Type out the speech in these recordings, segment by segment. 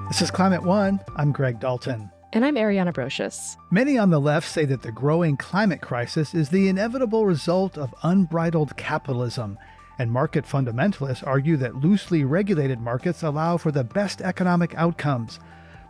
This is Climate One. I'm Greg Dalton. And I'm Ariana Brocious. Many on the left say that the growing climate crisis is the inevitable result of unbridled capitalism. And market fundamentalists argue that loosely regulated markets allow for the best economic outcomes.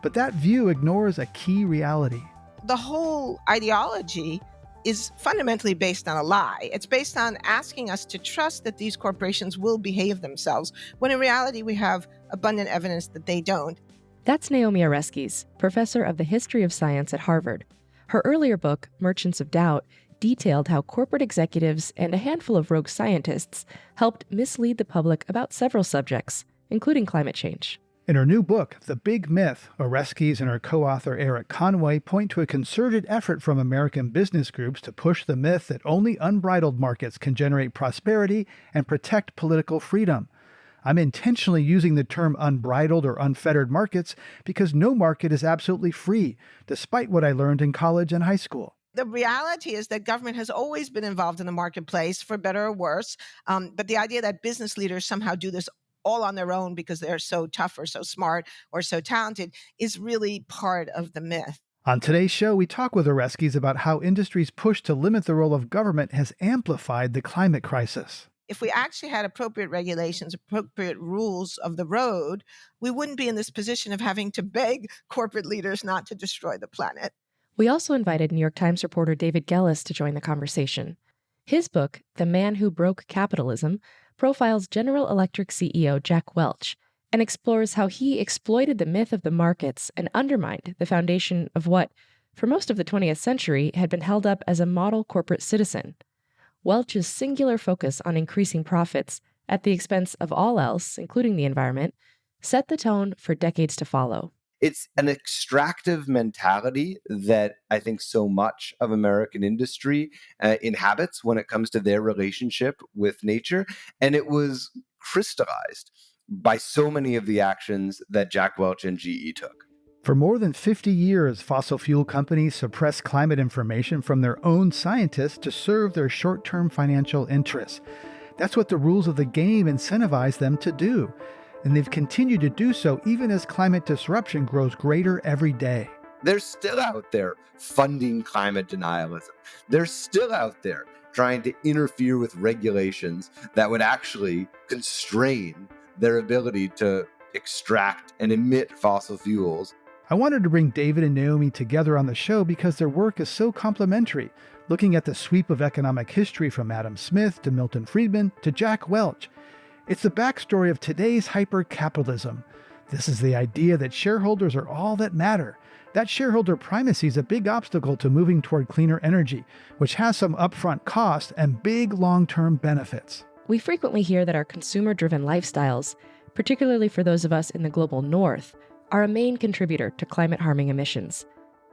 But that view ignores a key reality. The whole ideology is fundamentally based on a lie. It's based on asking us to trust that these corporations will behave themselves, when in reality we have abundant evidence that they don't. That's Naomi Oreskes, professor of the history of science at Harvard. Her earlier book, Merchants of Doubt, detailed how corporate executives and a handful of rogue scientists helped mislead the public about several subjects, including climate change. In her new book, The Big Myth, Oreskes and her co-author Eric Conway point to a concerted effort from American business groups to push the myth that only unbridled markets can generate prosperity and protect political freedom. I'm intentionally using the term unbridled or unfettered markets because no market is absolutely free, despite what I learned in college and high school. The reality is that government has always been involved in the marketplace, for better or worse. But the idea that business leaders somehow do this all on their own because they're so tough or so smart or so talented is really part of the myth. On today's show, we talk with Oreskes about how industry's push to limit the role of government has amplified the climate crisis. If we actually had appropriate regulations, appropriate rules of the road, we wouldn't be in this position of having to beg corporate leaders not to destroy the planet. We also invited New York Times reporter David Gellis to join the conversation. His book, The Man Who Broke Capitalism, profiles General Electric CEO Jack Welch and explores how he exploited the myth of the markets and undermined the foundation of what, for most of the 20th century, had been held up as a model corporate citizen. Welch's singular focus on increasing profits at the expense of all else, including the environment, set the tone for decades to follow. It's an extractive mentality that I think so much of American industry inhabits when it comes to their relationship with nature. And it was crystallized by so many of the actions that Jack Welch and GE took. For more than 50 years, fossil fuel companies suppressed climate information from their own scientists to serve their short-term financial interests. That's what the rules of the game incentivize them to do. And they've continued to do so even as climate disruption grows greater every day. They're still out there funding climate denialism. They're still out there trying to interfere with regulations that would actually constrain their ability to extract and emit fossil fuels. I wanted to bring David and Naomi together on the show because their work is so complementary, looking at the sweep of economic history from Adam Smith to Milton Friedman to Jack Welch. It's the backstory of today's hyper-capitalism. This is the idea that shareholders are all that matter. That shareholder primacy is a big obstacle to moving toward cleaner energy, which has some upfront costs and big long-term benefits. We frequently hear that our consumer-driven lifestyles, particularly for those of us in the global north, are a main contributor to climate-harming emissions.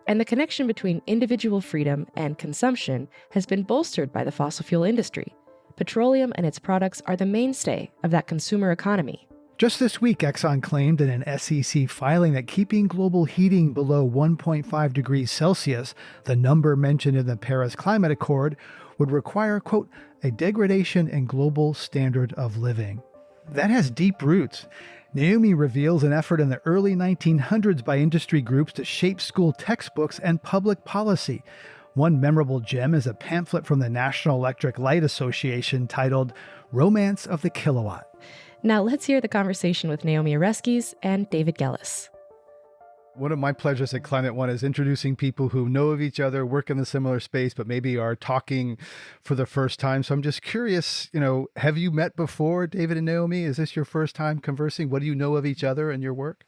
And the connection between individual freedom and consumption has been bolstered by the fossil fuel industry. Petroleum and its products are the mainstay of that consumer economy. Just this week, Exxon claimed in an SEC filing that keeping global heating below 1.5 degrees Celsius, the number mentioned in the Paris Climate Accord, would require, quote, a degradation in global standard of living. That has deep roots. Naomi reveals an effort in the early 1900s by industry groups to shape school textbooks and public policy. One memorable gem is a pamphlet from the National Electric Light Association titled Romance of the Kilowatt. Now let's hear the conversation with Naomi Oreskes and David Gellis. One of my pleasures at Climate One is introducing people who know of each other, work in a similar space, but maybe are talking for the first time. So I'm just curious, have you met before, David and Naomi? Is this your first time conversing? What do you know of each other and your work?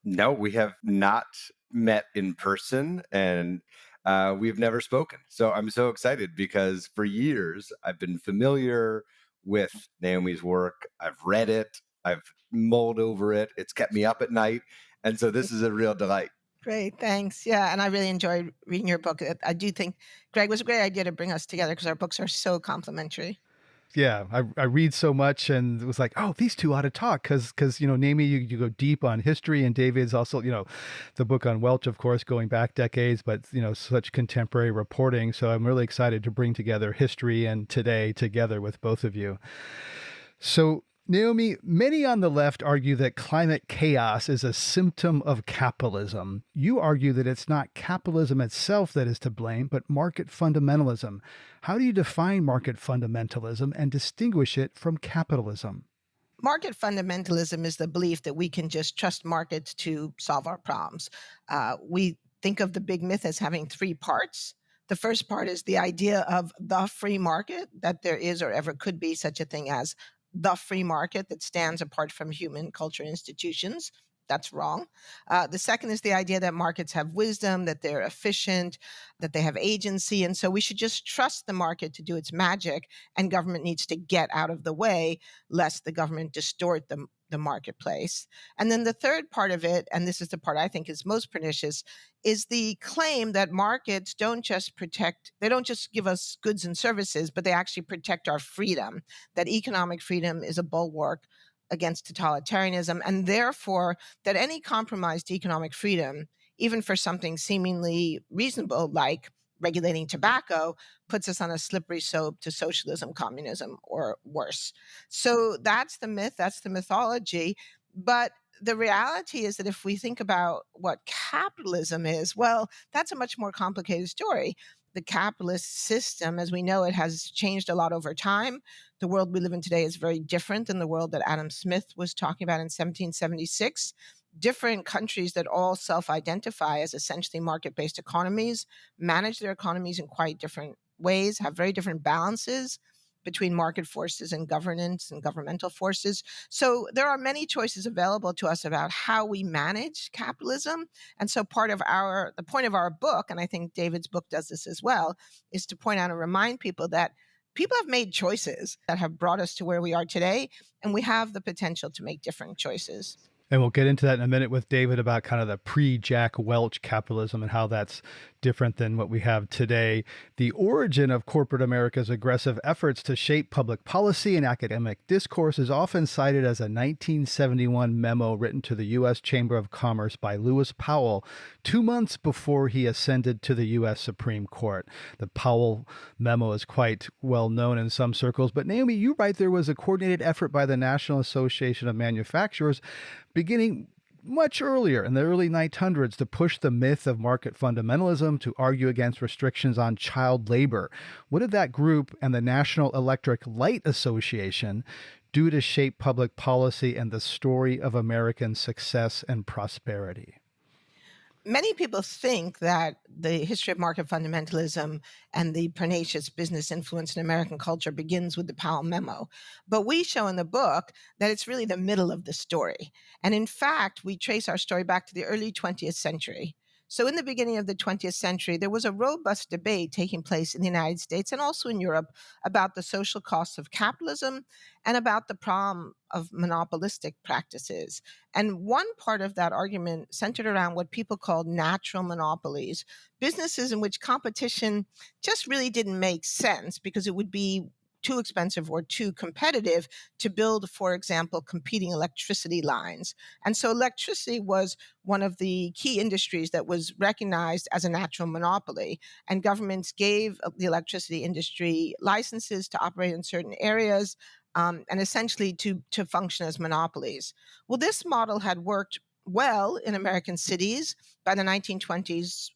No, we have not met in person, and we've never spoken. So I'm so excited because for years I've been familiar with Naomi's work. I've read it. I've mulled over it. It's kept me up at night. And so this is a real delight. Great, thanks. Yeah, and I really enjoyed reading your book. I do think, Greg, was a great idea to bring us together because our books are so complementary. Yeah, I read so much and it was like, oh, these two ought to talk because Naomi, you go deep on history, and David's also, the book on Welch, of course, going back decades, but, such contemporary reporting. So I'm really excited to bring together history and today together with both of you. So Naomi, many on the left argue that climate chaos is a symptom of capitalism. You argue that it's not capitalism itself that is to blame, but market fundamentalism. How do you define market fundamentalism and distinguish it from capitalism? Market fundamentalism is the belief that we can just trust markets to solve our problems. We think of the big myth as having three parts. The first part is the idea of the free market, that there is or ever could be such a thing as the free market that stands apart from human culture institutions. That's wrong. The second is the idea that markets have wisdom, that they're efficient, that they have agency. And so we should just trust the market to do its magic, and government needs to get out of the way lest the government distort the marketplace. And then the third part of it, and this is the part I think is most pernicious, is the claim that markets they don't just give us goods and services, but they actually protect our freedom, that economic freedom is a bulwark against totalitarianism, and therefore that any compromised economic freedom, even for something seemingly reasonable like regulating tobacco, puts us on a slippery slope to socialism, communism, or worse. So that's the myth, that's the mythology. But the reality is that if we think about what capitalism is, well, that's a much more complicated story. The capitalist system, as we know it, has changed a lot over time. The world we live in today is very different than the world that Adam Smith was talking about in 1776. Different countries that all self identify as essentially market based economies manage their economies in quite different ways, have very different balances between market forces and governance and governmental forces. So there are many choices available to us about how we manage capitalism. And so the point of our book, and I think David's book does this as well, is to point out and remind people that people have made choices that have brought us to where we are today, and we have the potential to make different choices. And we'll get into that in a minute with David about kind of the pre-Jack Welch capitalism and how that's different than what we have today. The origin of corporate America's aggressive efforts to shape public policy and academic discourse is often cited as a 1971 memo written to the U.S. Chamber of Commerce by Lewis Powell 2 months before he ascended to the U.S. Supreme Court. The Powell memo is quite well known in some circles, but Naomi, you write there was a coordinated effort by the National Association of Manufacturers beginning much earlier in the early 1900s to push the myth of market fundamentalism, to argue against restrictions on child labor. What did that group and the National Electric Light Association do to shape public policy and the story of American success and prosperity? Many people think that the history of market fundamentalism and the pernicious business influence in American culture begins with the Powell memo. But we show in the book that it's really the middle of the story. And in fact, we trace our story back to the early 20th century. So in the beginning of the 20th century, there was a robust debate taking place in the United States and also in Europe about the social costs of capitalism and about the problem of monopolistic practices. And one part of that argument centered around what people called natural monopolies, businesses in which competition just really didn't make sense because it would be too expensive or too competitive to build, for example, competing electricity lines. And so electricity was one of the key industries that was recognized as a natural monopoly. And governments gave the electricity industry licenses to operate in certain areas and essentially to function as monopolies. Well, this model had worked well in American cities. By the 1920s,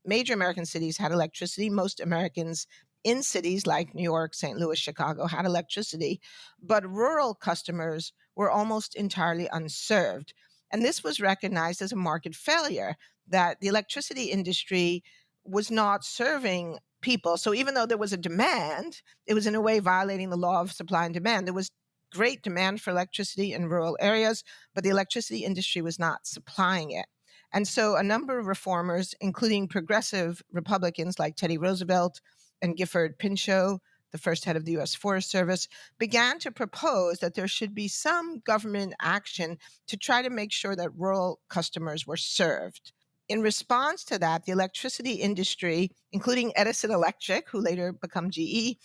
major American cities had electricity. Most Americans in cities like New York, St. Louis, Chicago had electricity, but rural customers were almost entirely unserved. And this was recognized as a market failure, that the electricity industry was not serving people. So even though there was a demand, it was in a way violating the law of supply and demand. There was great demand for electricity in rural areas, but the electricity industry was not supplying it. And so a number of reformers, including progressive Republicans like Teddy Roosevelt and Gifford Pinchot, the first head of the U.S. Forest Service, began to propose that there should be some government action to try to make sure that rural customers were served. In response to that, the electricity industry, including Edison Electric, who later became GE,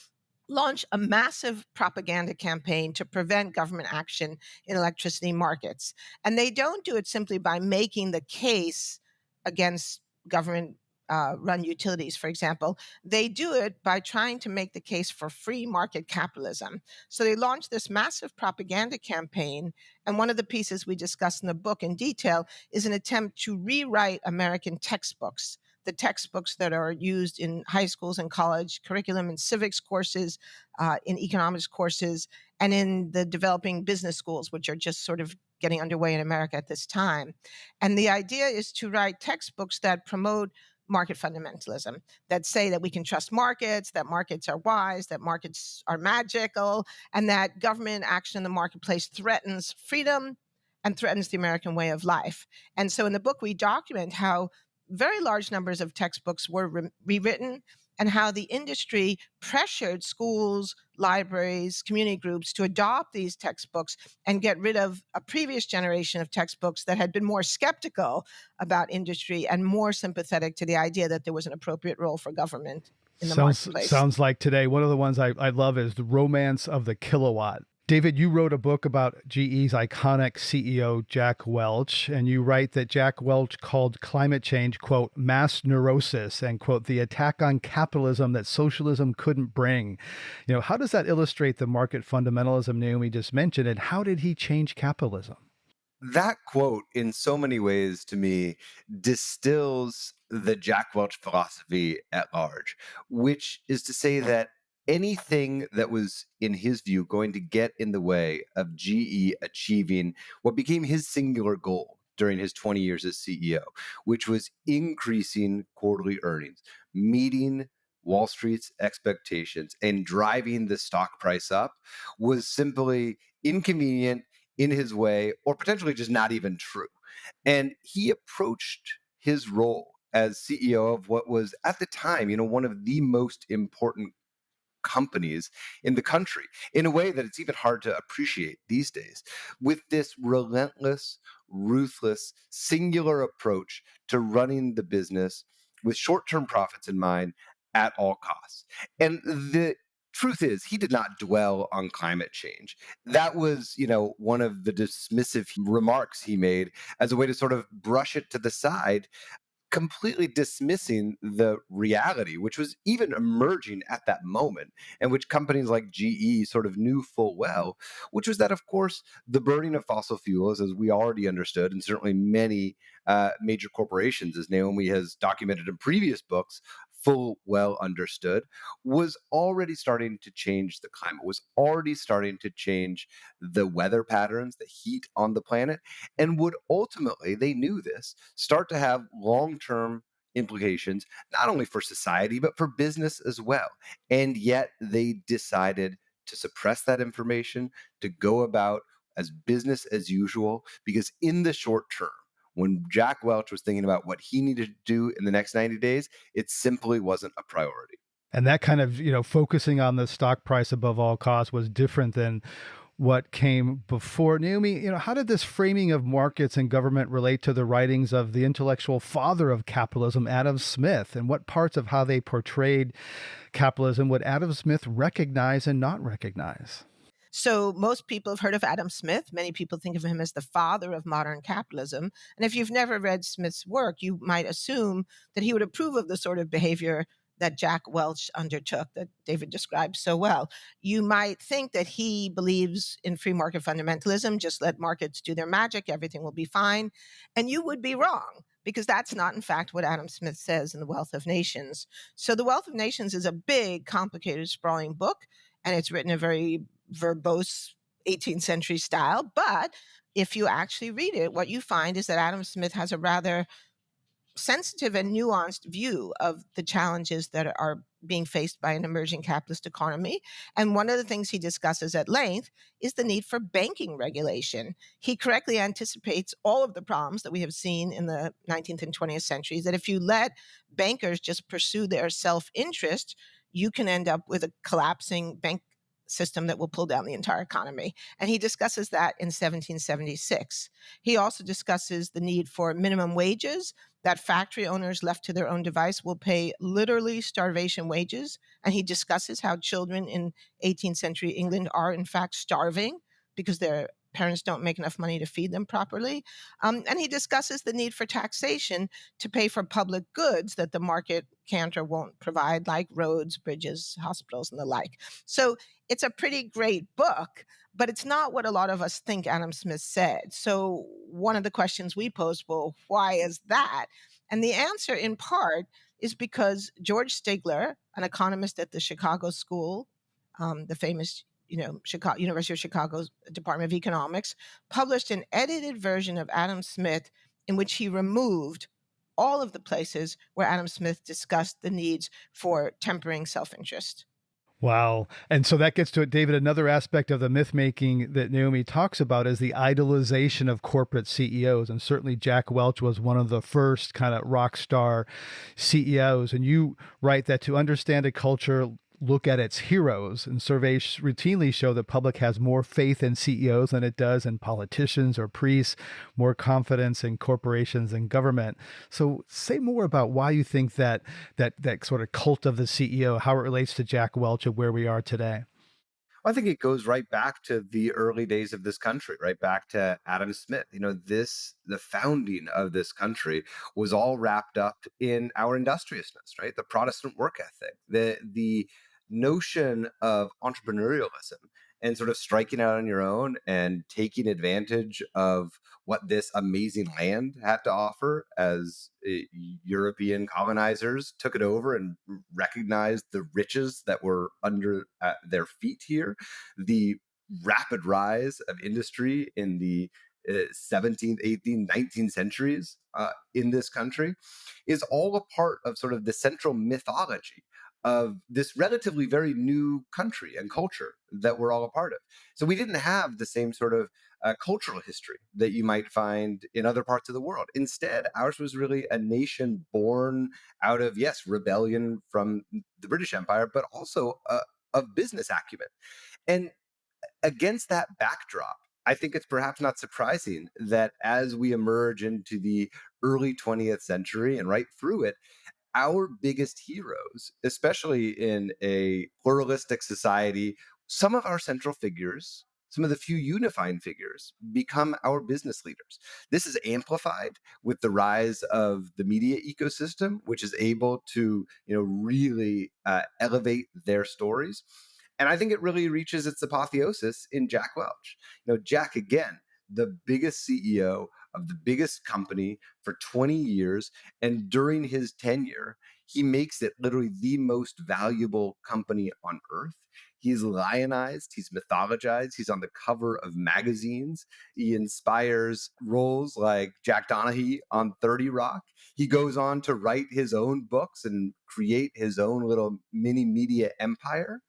launched a massive propaganda campaign to prevent government action in electricity markets. And they don't do it simply by making the case against government run utilities, for example, they do it by trying to make the case for free market capitalism. So they launched this massive propaganda campaign. And one of the pieces we discuss in the book in detail is an attempt to rewrite American textbooks, the textbooks that are used in high schools and college curriculum, in civics courses, in economics courses, and in the developing business schools, which are just sort of getting underway in America at this time. And the idea is to write textbooks that promote market fundamentalism, that say that we can trust markets, that markets are wise, that markets are magical, and that government action in the marketplace threatens freedom and threatens the American way of life. And so in the book, we document how very large numbers of textbooks were rewritten and how the industry pressured schools, libraries, community groups to adopt these textbooks and get rid of a previous generation of textbooks that had been more skeptical about industry and more sympathetic to the idea that there was an appropriate role for government in the marketplace. Sounds like today. One of the ones I love is The Romance of the Kilowatt. David, you wrote a book about GE's iconic CEO, Jack Welch, and you write that Jack Welch called climate change, quote, mass neurosis and, quote, the attack on capitalism that socialism couldn't bring. How does that illustrate the market fundamentalism Naomi just mentioned, and how did he change capitalism? That quote, in so many ways, to me, distills the Jack Welch philosophy at large, which is to say that anything that was, in his view, going to get in the way of GE achieving what became his singular goal during his 20 years as CEO, which was increasing quarterly earnings, meeting Wall Street's expectations, and driving the stock price up, was simply inconvenient, in his way, or potentially just not even true. And he approached his role as CEO of what was at the time, one of the most important companies in the country in a way that it's even hard to appreciate these days, with this relentless, ruthless, singular approach to running the business with short-term profits in mind at all costs. And the truth is, he did not dwell on climate change. That was, one of the dismissive remarks he made as a way to sort of brush it to the side, completely dismissing the reality, which was even emerging at that moment, and which companies like GE sort of knew full well, which was that, of course, the burning of fossil fuels, as we already understood, and certainly many major corporations, as Naomi has documented in previous books, full well understood, was already starting to change the climate, was already starting to change the weather patterns, the heat on the planet, and would ultimately, they knew this, start to have long-term implications, not only for society, but for business as well. And yet they decided to suppress that information, to go about as business as usual, because in the short term, when Jack Welch was thinking about what he needed to do in the next 90 days, it simply wasn't a priority. And that kind of, focusing on the stock price above all costs was different than what came before. Naomi, how did this framing of markets and government relate to the writings of the intellectual father of capitalism, Adam Smith? And what parts of how they portrayed capitalism would Adam Smith recognize and not recognize? So most people have heard of Adam Smith. Many people think of him as the father of modern capitalism. And if you've never read Smith's work, you might assume that he would approve of the sort of behavior that Jack Welch undertook, that David described so well. You might think that he believes in free market fundamentalism, just let markets do their magic, everything will be fine. And you would be wrong, because that's not, in fact, what Adam Smith says in The Wealth of Nations. So The Wealth of Nations is a big, complicated, sprawling book, and it's written in a very verbose 18th century style. But if you actually read it, what you find is that Adam Smith has a rather sensitive and nuanced view of the challenges that are being faced by an emerging capitalist economy. And one of the things he discusses at length is the need for banking regulation. He correctly anticipates all of the problems that we have seen in the 19th and 20th centuries, that if you let bankers just pursue their self-interest, you can end up with a collapsing bank system that will pull down the entire economy. And he discusses that in 1776. He also discusses the need for minimum wages, that factory owners left to their own device will pay literally starvation wages. And he discusses how children in 18th century England are in fact starving because their parents don't make enough money to feed them properly. And he discusses the need for taxation to pay for public goods that the market can't or won't provide, like roads, bridges, hospitals, and the like. So it's a pretty great book, but it's not what a lot of us think Adam Smith said. So one of the questions we posed, well, why is that? And the answer, in part, is because George Stigler, an economist at the Chicago School, the famous University of Chicago's Department of Economics, published an edited version of Adam Smith in which he removed all of the places where Adam Smith discussed the needs for tempering self-interest. Wow. And so that gets to it, David. Another aspect of the myth making that Naomi talks about is the idolization of corporate CEOs. And certainly Jack Welch was one of the first kind of rock star CEOs. And you write that to understand a culture, look at its heroes, and surveys routinely show the public has more faith in CEOs than it does in politicians or priests, more confidence in corporations and government. So say more about why you think that sort of cult of the CEO, how it relates to Jack Welch and where we are today. I think it goes right back to the early days of this country, right back to Adam Smith. The founding of this country was all wrapped up in our industriousness, right? The Protestant work ethic, the notion of entrepreneurialism and sort of striking out on your own and taking advantage of what this amazing land had to offer as European colonizers took it over and recognized the riches that were under their feet here, the rapid rise of industry in the 17th, 18th, 19th centuries in this country is all a part of sort of the central mythology of this relatively very new country and culture that we're all a part of. So we didn't have the same sort of cultural history that you might find in other parts of the world. Instead, ours was really a nation born out of, yes, rebellion from the British Empire, but also of business acumen. And against that backdrop, I think it's perhaps not surprising that as we emerge into the early 20th century and right through it, our biggest heroes, especially in a pluralistic society, some of our central figures, some of the few unifying figures, become our business leaders. This is amplified with the rise of the media ecosystem, which is able to, really elevate their stories. And I think it really reaches its apotheosis in Jack Welch. Jack, again, the biggest CEO of the biggest company for 20 years. And during his tenure, he makes it literally the most valuable company on earth. He's lionized, he's mythologized, he's on the cover of magazines. He inspires roles like Jack Donaghy on 30 Rock. He goes on to write his own books and create his own little mini media empire.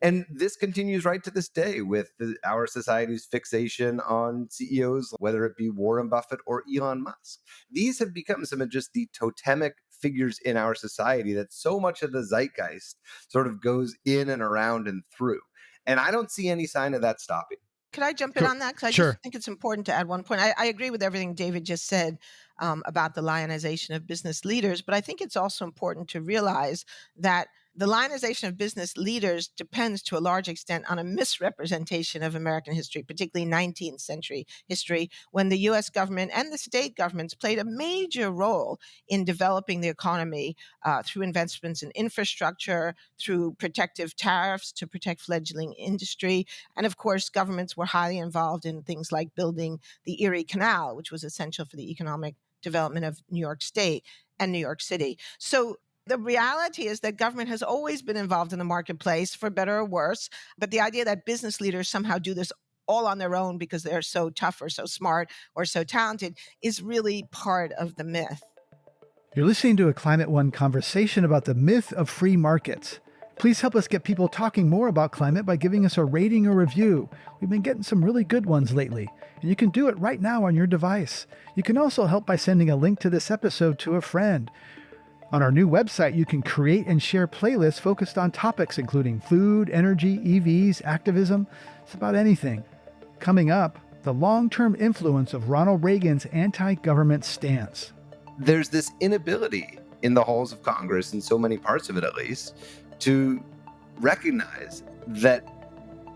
And this continues right to this day with our society's fixation on CEOs, whether it be Warren Buffett or Elon Musk. These have become some of just the totemic figures in our society that so much of the zeitgeist sort of goes in and around and through. And I don't see any sign of that stopping. Could I jump in on that? Because I Sure. just think it's important to add one point. I agree with everything David just said about the lionization of business leaders, but I think it's also important to realize that the lionization of business leaders depends to a large extent on a misrepresentation of American history, particularly 19th century history, when the US government and the state governments played a major role in developing the economy through investments in infrastructure, through protective tariffs to protect fledgling industry. And of course, governments were highly involved in things like building the Erie Canal, which was essential for the economic development of New York State and New York City. So the reality is that government has always been involved in the marketplace, for better or worse. But the idea that business leaders somehow do this all on their own because they're so tough or so smart or so talented is really part of the myth. You're listening to a Climate One conversation about the myth of free markets. Please help us get people talking more about climate by giving us a rating or review. We've been getting some really good ones lately, and you can do it right now on your device. You can also help by sending a link to this episode to a friend. On our new website, you can create and share playlists focused on topics including food, energy, EVs, activism. It's about anything. Coming up, the long-term influence of Ronald Reagan's anti-government stance. There's this inability in the halls of Congress, in so many parts of it at least, to recognize that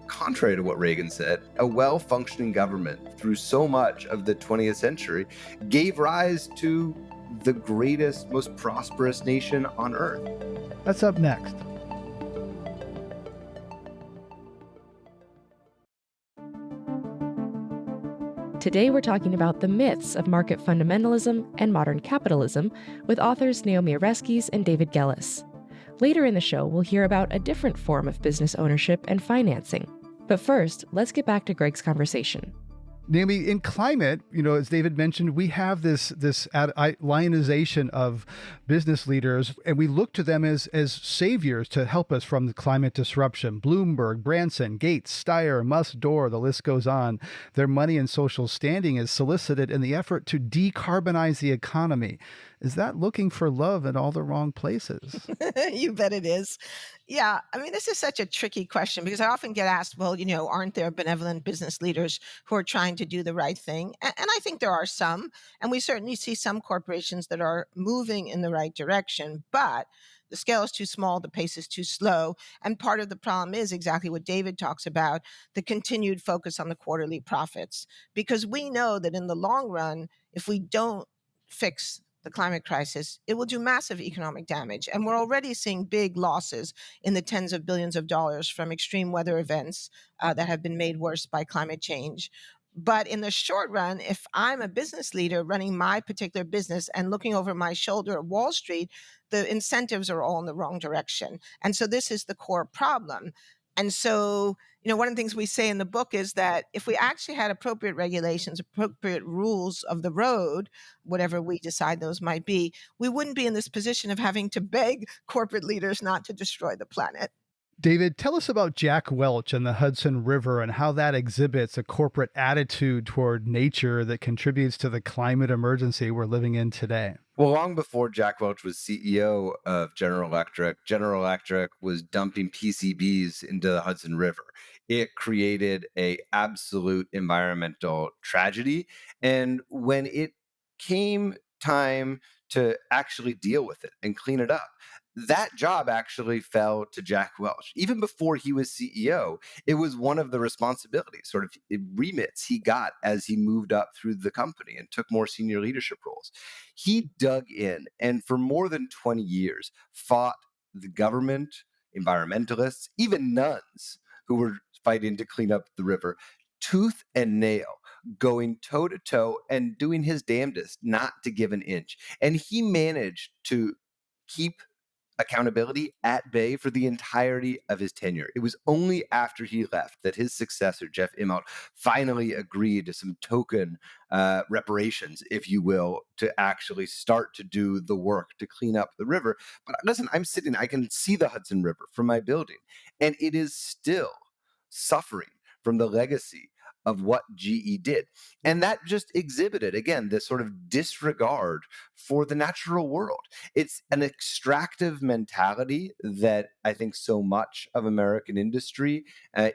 contrary to what Reagan said, a well-functioning government through so much of the 20th century gave rise to the greatest, most prosperous nation on earth. That's up next. Today, we're talking about the myths of market fundamentalism and modern capitalism with authors Naomi Oreskes and David Gellis. Later in the show, we'll hear about a different form of business ownership and financing. But first, let's get back to Greg's conversation. Naomi, in climate, as David mentioned, we have this lionization of business leaders, and we look to them as saviors to help us from the climate disruption. Bloomberg, Branson, Gates, Steyer, Musk, Doerr, the list goes on. Their money and social standing is solicited in the effort to decarbonize the economy. Is that looking for love in all the wrong places? You bet it is. Yeah, I mean, this is such a tricky question because I often get asked, well, aren't there benevolent business leaders who are trying to do the right thing? And I think there are some, and we certainly see some corporations that are moving in the right direction, but the scale is too small, the pace is too slow. And part of the problem is exactly what David talks about, the continued focus on the quarterly profits. Because we know that in the long run, if we don't fix the climate crisis, it will do massive economic damage. And we're already seeing big losses in the tens of billions of dollars from extreme weather events that have been made worse by climate change. But in the short run, if I'm a business leader running my particular business and looking over my shoulder at Wall Street, the incentives are all in the wrong direction. And so this is the core problem. And so, one of the things we say in the book is that if we actually had appropriate regulations, appropriate rules of the road, whatever we decide those might be, we wouldn't be in this position of having to beg corporate leaders not to destroy the planet. David, tell us about Jack Welch and the Hudson River and how that exhibits a corporate attitude toward nature that contributes to the climate emergency we're living in today. Well, long before Jack Welch was CEO of General Electric was dumping PCBs into the Hudson River. It created a absolute environmental tragedy. And when it came time to actually deal with it and clean it up, that job actually fell to Jack Welch. Even before he was CEO, it was one of the responsibilities, sort of remits he got as he moved up through the company and took more senior leadership roles. He dug in and for more than 20 years fought the government, environmentalists, even nuns who were fighting to clean up the river, tooth and nail, going toe to toe and doing his damnedest not to give an inch. And he managed to keep accountability at bay for the entirety of his tenure. It was only after he left that his successor, Jeff Immelt, finally agreed to some token reparations, if you will, to actually start to do the work to clean up the river. But listen, I can see the Hudson River from my building, and it is still suffering from the legacy of what GE did. And that just exhibited, again, this sort of disregard for the natural world. It's an extractive mentality that I think so much of American industry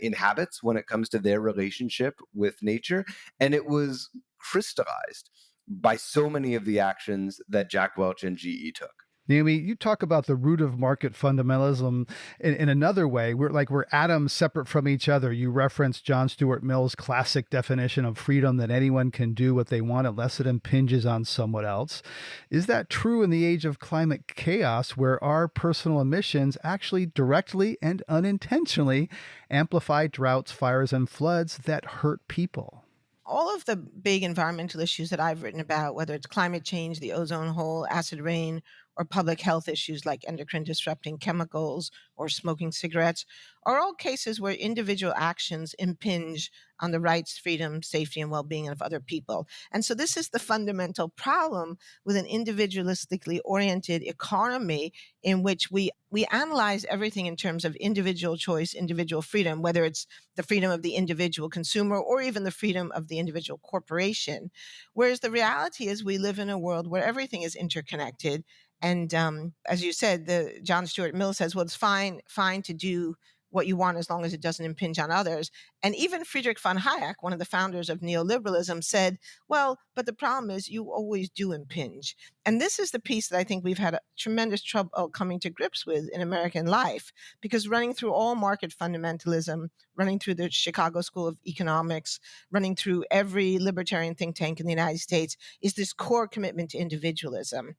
inhabits when it comes to their relationship with nature. And it was crystallized by so many of the actions that Jack Welch and GE took. Naomi, you talk about the root of market fundamentalism in another way. We're atoms separate from each other. You reference John Stuart Mill's classic definition of freedom, that anyone can do what they want unless it impinges on someone else. Is that true in the age of climate chaos, where our personal emissions actually directly and unintentionally amplify droughts, fires, and floods that hurt people? All of the big environmental issues that I've written about, whether it's climate change, the ozone hole, acid rain, or public health issues like endocrine disrupting chemicals or smoking cigarettes, are all cases where individual actions impinge on the rights, freedom, safety, and well-being of other people. And so this is the fundamental problem with an individualistically oriented economy in which we analyze everything in terms of individual choice, individual freedom, whether it's the freedom of the individual consumer or even the freedom of the individual corporation. Whereas the reality is we live in a world where everything is interconnected. And as you said, John Stuart Mill says, well, it's fine to do what you want as long as it doesn't impinge on others. And even Friedrich von Hayek, one of the founders of neoliberalism, said, well, but the problem is you always do impinge. And this is the piece that I think we've had a tremendous trouble coming to grips with in American life, because running through all market fundamentalism, running through the Chicago School of Economics, running through every libertarian think tank in the United States is this core commitment to individualism.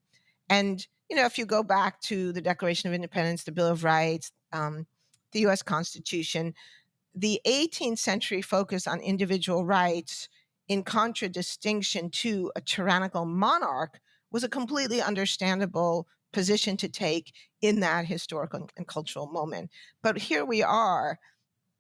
And, if you go back to the Declaration of Independence, the Bill of Rights, the US Constitution, the 18th century focus on individual rights, in contradistinction to a tyrannical monarch, was a completely understandable position to take in that historical and cultural moment. But here we are,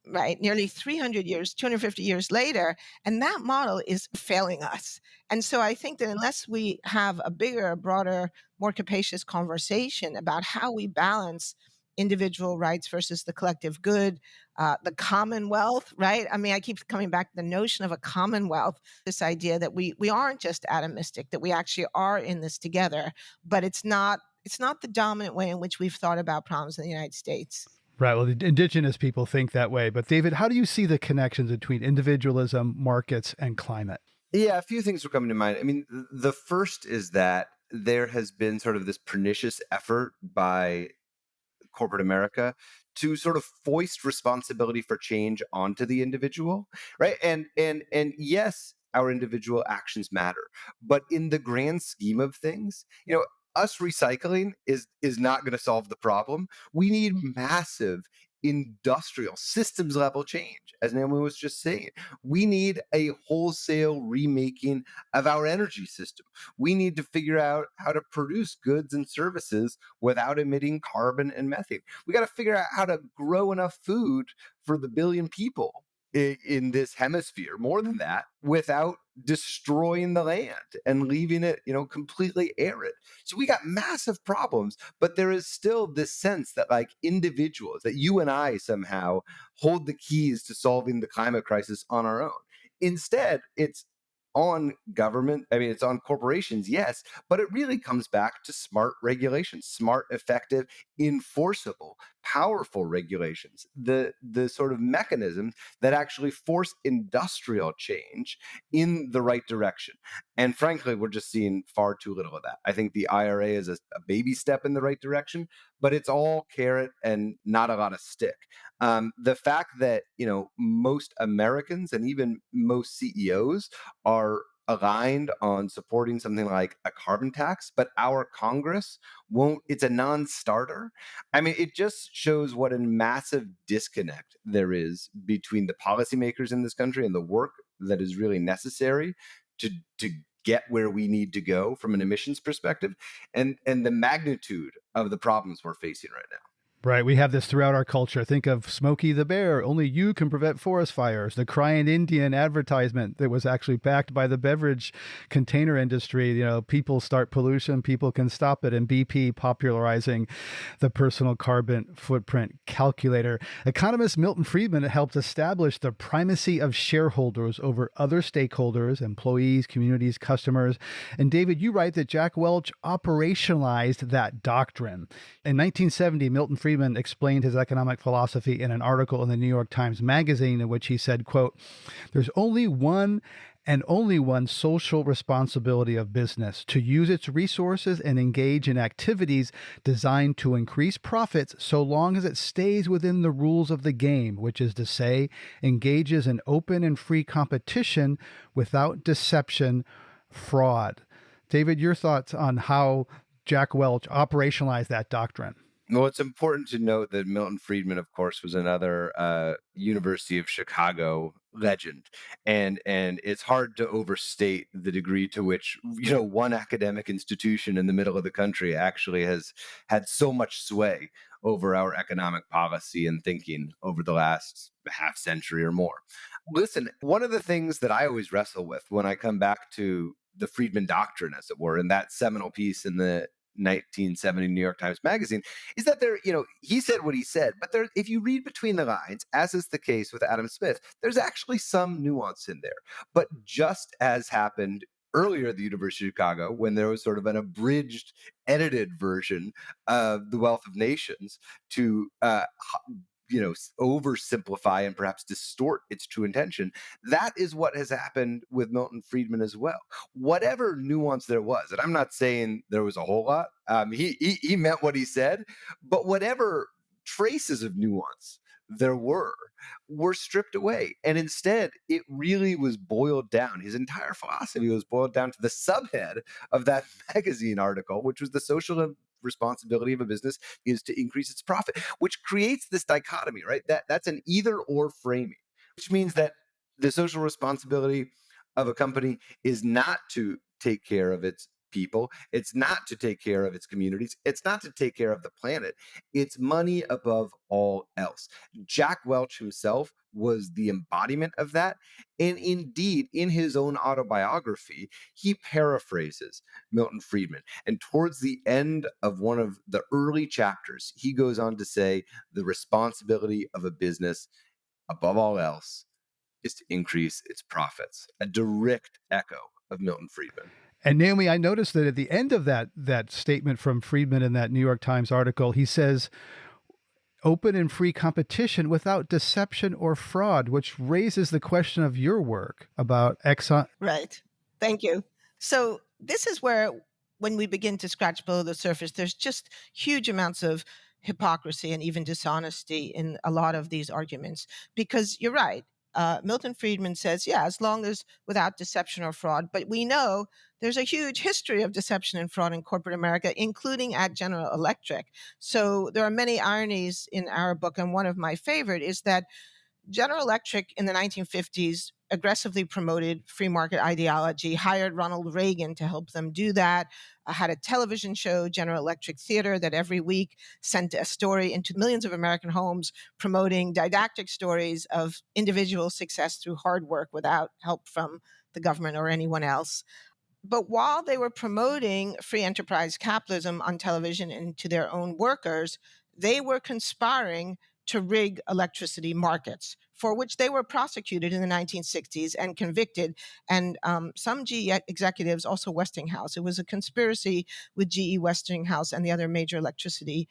right, nearly 300 years, 250 years later, and that model is failing us. And so I think that unless we have a bigger, broader, more capacious conversation about how we balance individual rights versus the collective good, the commonwealth, right? I mean, I keep coming back to the notion of a commonwealth, this idea that we aren't just atomistic, that we actually are in this together, but it's not the dominant way in which we've thought about problems in the United States. Right. Well, the indigenous people think that way. But David, how do you see the connections between individualism, markets, and climate? Yeah, a few things were coming to mind. I mean, the first is that there has been sort of this pernicious effort by corporate America to sort of foist responsibility for change onto the individual, right? And yes, our individual actions matter, but in the grand scheme of things, us recycling is not going to solve the problem. We need massive industrial systems level change, as Naomi was just saying. We need a wholesale remaking of our energy system. We need to figure out how to produce goods and services without emitting carbon and methane. We got to figure out how to grow enough food for the billion people in this hemisphere, more than that, without destroying the land and leaving it, completely arid. So we got massive problems, but there is still this sense that like individuals, that you and I somehow hold the keys to solving the climate crisis on our own. Instead, it's on government. I mean, it's on corporations, yes, but it really comes back to smart regulations, smart, effective, enforceable, powerful regulations, the sort of mechanisms that actually force industrial change in the right direction. And frankly, we're just seeing far too little of that. I think the IRA is a baby step in the right direction, but it's all carrot and not a lot of stick. The fact that most Americans and even most CEOs are aligned on supporting something like a carbon tax, but our Congress won't, it's a non-starter. I mean, it just shows what a massive disconnect there is between the policymakers in this country and the work that is really necessary to get where we need to go from an emissions perspective, and the magnitude of the problems we're facing right now. Right. We have this throughout our culture. Think of Smokey the Bear. Only you can prevent forest fires. The Crying Indian advertisement that was actually backed by the beverage container industry. People start pollution, people can stop it. And BP popularizing the personal carbon footprint calculator. Economist Milton Friedman helped establish the primacy of shareholders over other stakeholders, employees, communities, customers. And David, you write that Jack Welch operationalized that doctrine. In 1970, Milton Friedman explained his economic philosophy in an article in the New York Times Magazine in which he said, quote, "There's only one and only one social responsibility of business: to use its resources and engage in activities designed to increase profits so long as it stays within the rules of the game, which is to say, engages in open and free competition without deception, fraud." David, your thoughts on how Jack Welch operationalized that doctrine? Well, it's important to note that Milton Friedman, of course, was another University of Chicago legend, and it's hard to overstate the degree to which one academic institution in the middle of the country actually has had so much sway over our economic policy and thinking over the last half century or more. Listen, one of the things that I always wrestle with when I come back to the Friedman doctrine, as it were, in that seminal piece in the 1970 New York Times Magazine, is that he said what he said, but if you read between the lines, as is the case with Adam Smith, there's actually some nuance in there. But just as happened earlier at the University of Chicago, when there was sort of an abridged, edited version of The Wealth of Nations to oversimplify and perhaps distort its true intention. That is what has happened with Milton Friedman as well. Whatever nuance there was, and I'm not saying there was a whole lot. He meant what he said, but whatever traces of nuance there were stripped away. And instead, it really was boiled down. His entire philosophy was boiled down to the subhead of that magazine article, which was the social responsibility of a business is to increase its profit, which creates this dichotomy, right? That's an either or framing, which means that the social responsibility of a company is not to take care of its people. It's not to take care of its communities. It's not to take care of the planet. It's money above all else. Jack Welch himself was the embodiment of that. And indeed, in his own autobiography, he paraphrases Milton Friedman. And towards the end of one of the early chapters, he goes on to say the responsibility of a business above all else is to increase its profits, a direct echo of Milton Friedman. And Naomi, I noticed that at the end of that statement from Friedman in that New York Times article, he says, open and free competition without deception or fraud, which raises the question of your work about Exxon. Right. Thank you. So this is where, when we begin to scratch below the surface, there's just huge amounts of hypocrisy and even dishonesty in a lot of these arguments. Because you're right. Milton Friedman says, yeah, as long as without deception or fraud. But we know there's a huge history of deception and fraud in corporate America, including at General Electric. So there are many ironies in our book. And one of my favorite is that General Electric in the 1950s aggressively promoted free market ideology, hired Ronald Reagan to help them do that, had a television show, General Electric Theater, that every week sent a story into millions of American homes promoting didactic stories of individual success through hard work without help from the government or anyone else. But while they were promoting free enterprise capitalism on television and to their own workers, they were conspiring to rig electricity markets, for which they were prosecuted in the 1960s and convicted. And some GE executives, also Westinghouse, it was a conspiracy with GE, Westinghouse, and the other major electricity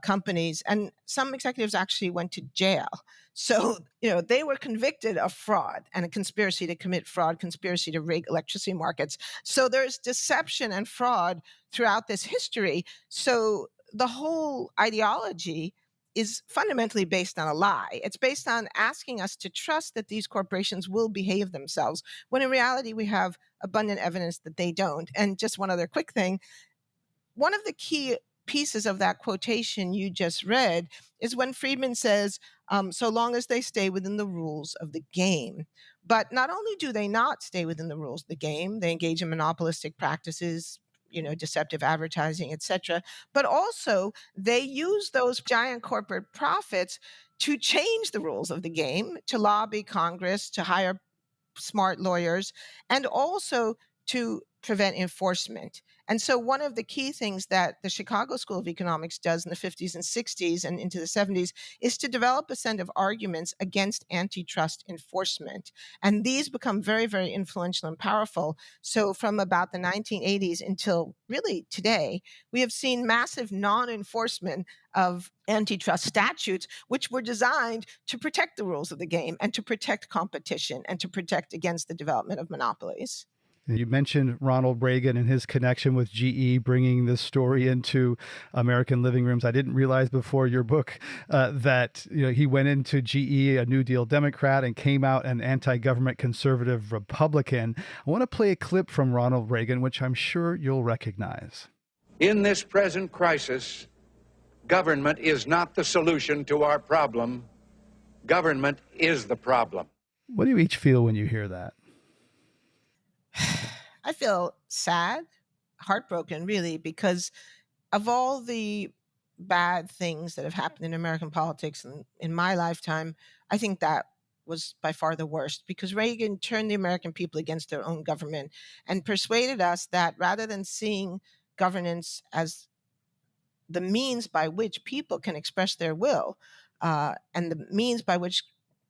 companies. And some executives actually went to jail. So, they were convicted of fraud and a conspiracy to commit fraud, conspiracy to rig electricity markets. So there's deception and fraud throughout this history. So the whole ideology is fundamentally based on a lie. It's based on asking us to trust that these corporations will behave themselves, when in reality we have abundant evidence that they don't. And just one other quick thing, one of the key pieces of that quotation you just read is when Friedman says, so long as they stay within the rules of the game. But not only do they not stay within the rules of the game, they engage in monopolistic practices, deceptive advertising, etc. But also they use those giant corporate profits to change the rules of the game, to lobby Congress, to hire smart lawyers, and also to prevent enforcement. And so one of the key things that the Chicago School of Economics does in the 50s and 60s and into the 70s is to develop a set of arguments against antitrust enforcement. And these become very, very influential and powerful. So from about the 1980s until really today, we have seen massive non-enforcement of antitrust statutes, which were designed to protect the rules of the game and to protect competition and to protect against the development of monopolies. You mentioned Ronald Reagan and his connection with GE, bringing this story into American living rooms. I didn't realize before your book that he went into GE, a New Deal Democrat, and came out an anti-government conservative Republican. I want to play a clip from Ronald Reagan, which I'm sure you'll recognize. In this present crisis, government is not the solution to our problem. Government is the problem. What do you each feel when you hear that? I feel sad, heartbroken, really, because of all the bad things that have happened in American politics and in my lifetime, I think that was by far the worst, because Reagan turned the American people against their own government and persuaded us that rather than seeing governance as the means by which people can express their will and the means by which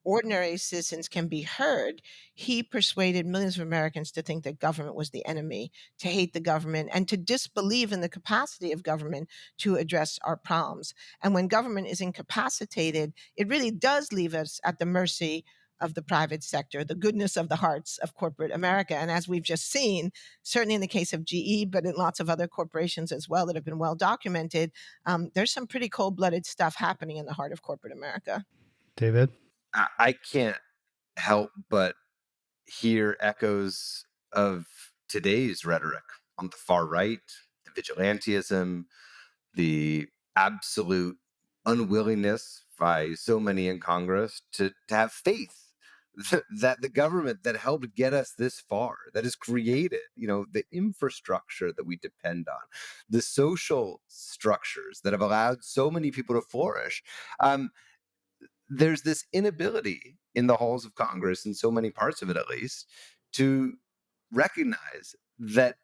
ordinary citizens can be heard, he persuaded millions of Americans to think that government was the enemy, to hate the government, and to disbelieve in the capacity of government to address our problems. And when government is incapacitated, it really does leave us at the mercy of the private sector, the goodness of the hearts of corporate America. And as we've just seen, certainly in the case of GE, but in lots of other corporations as well that have been well documented, there's some pretty cold blooded stuff happening in the heart of corporate America. David? I can't help but hear echoes of today's rhetoric on the far right, the vigilantism, the absolute unwillingness by so many in Congress to have faith that the government that helped get us this far, that has created, the infrastructure that we depend on, the social structures that have allowed so many people to flourish. There's this inability in the halls of Congress, in so many parts of it at least, to recognize that,